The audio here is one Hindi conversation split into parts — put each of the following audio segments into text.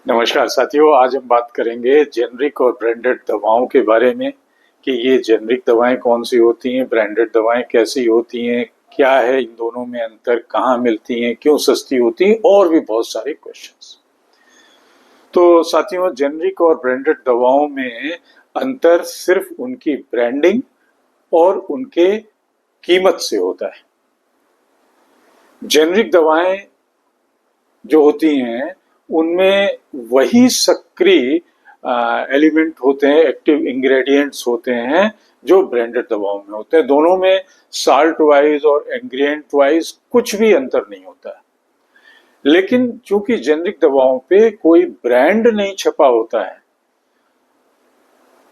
नमस्कार साथियों, आज हम बात करेंगे जेनरिक और ब्रांडेड दवाओं के बारे में कि ये जेनरिक दवाएं कौन सी होती हैं, ब्रांडेड दवाएं कैसी होती हैं, क्या है इन दोनों में अंतर, कहाँ मिलती हैं, क्यों सस्ती होती हैं और भी बहुत सारे क्वेश्चंस। तो साथियों, जेनरिक और ब्रांडेड दवाओं में अंतर सिर्फ उनकी ब्रांडिंग और उनके कीमत से होता है। जेनरिक दवाएं जो होती हैं उनमें वही सक्रिय एलिमेंट होते हैं, एक्टिव इंग्रेडिएंट्स होते हैं जो ब्रांडेड दवाओं में होते हैं। दोनों में साल्ट वाइज और इंग्रेडिएंट वाइज कुछ भी अंतर नहीं होता है, लेकिन चूंकि जेनरिक दवाओं पे कोई ब्रांड नहीं छपा होता है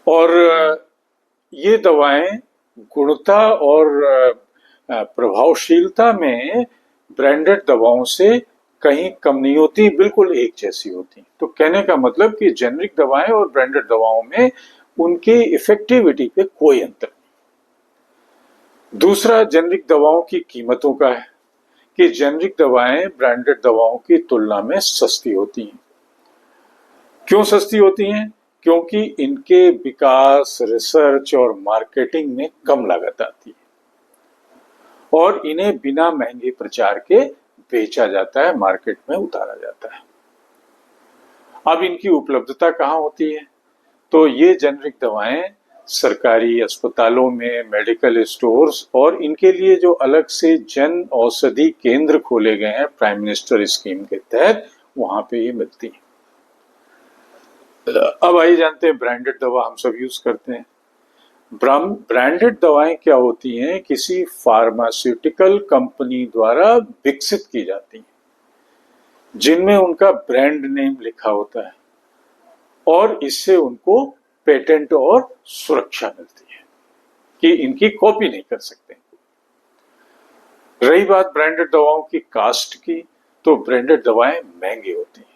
और ये दवाएं गुणवत्ता और प्रभावशीलता में ब्रांडेड दवाओं से कहीं कम नहीं होती, बिल्कुल एक जैसी होती। तो कहने का मतलब कि जेनरिक दवाएं और ब्रांडेड दवाओं में उनके इफेक्टिविटी पे कोई अंतर नहीं। दूसरा, जेनरिक दवाओं की कीमतों का है कि जेनरिक दवाएं ब्रांडेड दवाओं की तुलना में सस्ती होती हैं। क्यों सस्ती होती हैं? क्योंकि इनके विकास, रिसर्च और मार्केटिंग में कम लागत आती है और इन्हें बिना महंगे प्रचार के बेचा जाता है, मार्केट में उतारा जाता है। अब इनकी उपलब्धता कहाँ होती है? तो ये जेनरिक दवाएं सरकारी अस्पतालों में, मेडिकल स्टोर्स और इनके लिए जो अलग से जन औषधि केंद्र खोले गए हैं प्राइम मिनिस्टर स्कीम के तहत, वहां पे ये मिलती है। अब आइए जानते हैं ब्रांडेड दवा हम सब यूज करते हैं। ब्रांडेड दवाएं क्या होती हैं? किसी फार्मास्यूटिकल कंपनी द्वारा विकसित की जाती हैं, जिनमें उनका ब्रांड नेम लिखा होता है और इससे उनको पेटेंट और सुरक्षा मिलती है कि इनकी कॉपी नहीं कर सकते। रही बात ब्रांडेड दवाओं की कास्ट की, तो ब्रांडेड दवाएं महंगी होती हैं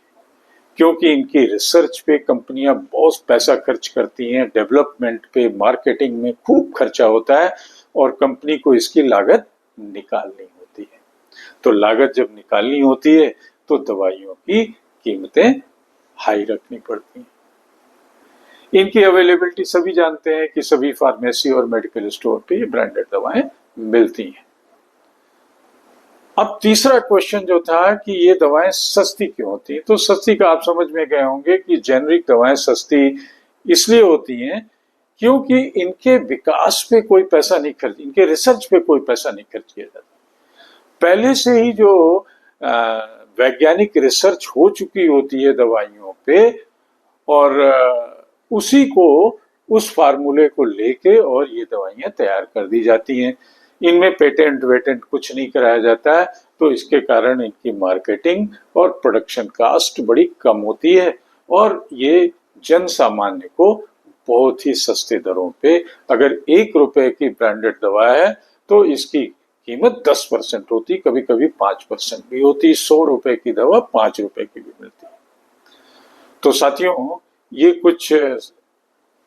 क्योंकि इनकी रिसर्च पे कंपनियां बहुत पैसा खर्च करती हैं, डेवलपमेंट पे, मार्केटिंग में खूब खर्चा होता है और कंपनी को इसकी लागत निकालनी होती है। तो लागत जब निकालनी होती है तो दवाइयों की कीमतें हाई रखनी पड़ती हैं। इनकी अवेलेबिलिटी सभी जानते हैं कि सभी फार्मेसी और मेडिकल स्टोर पे ये ब्रांडेड दवाएं मिलती हैं। अब तीसरा क्वेश्चन जो था कि ये दवाएं सस्ती क्यों होती हैं, तो सस्ती का आप समझ में गए होंगे कि जेनरिक दवाएं सस्ती इसलिए होती हैं क्योंकि इनके विकास पे कोई पैसा नहीं खर्च, इनके रिसर्च पे कोई पैसा नहीं खर्च किया जाता। पहले से ही जो वैज्ञानिक रिसर्च हो चुकी होती है दवाइयों पे और उसी को, उस फार्मूले को लेके और ये दवाइयां तैयार कर दी जाती हैं। इनमें पेटेंट वेटेंट कुछ नहीं कराया जाता है, तो इसके कारण इनकी मार्केटिंग और प्रोडक्शन कास्ट बड़ी कम होती है और ये जन सामान्य को बहुत ही सस्ते दरों पे, अगर 1 रुपए की ब्रांडेड दवा है तो इसकी कीमत 10% होती, कभी कभी 5% भी होती। 100 रुपए की दवा 5 रुपए की भी मिलती है। तो साथियों, ये कुछ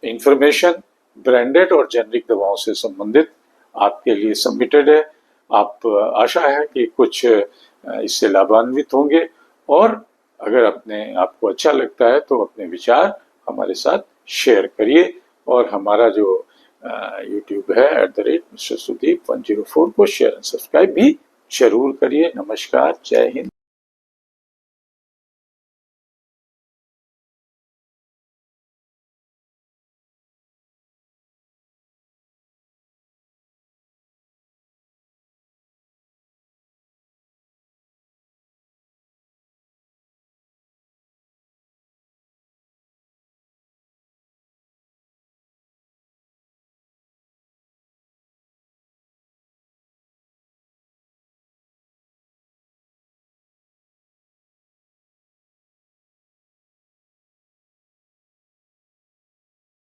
इंफॉर्मेशन ब्रांडेड और जेनरिक दवाओं से संबंधित आपके लिए सबमिटेड है। आप आशा है कि कुछ इससे लाभान्वित होंगे और अगर आपको अच्छा लगता है तो अपने विचार हमारे साथ शेयर करिए और हमारा जो YouTube है @Mr. Sudeep 104 को शेयर एंड सब्सक्राइब भी जरूर करिए। नमस्कार, जय हिंद।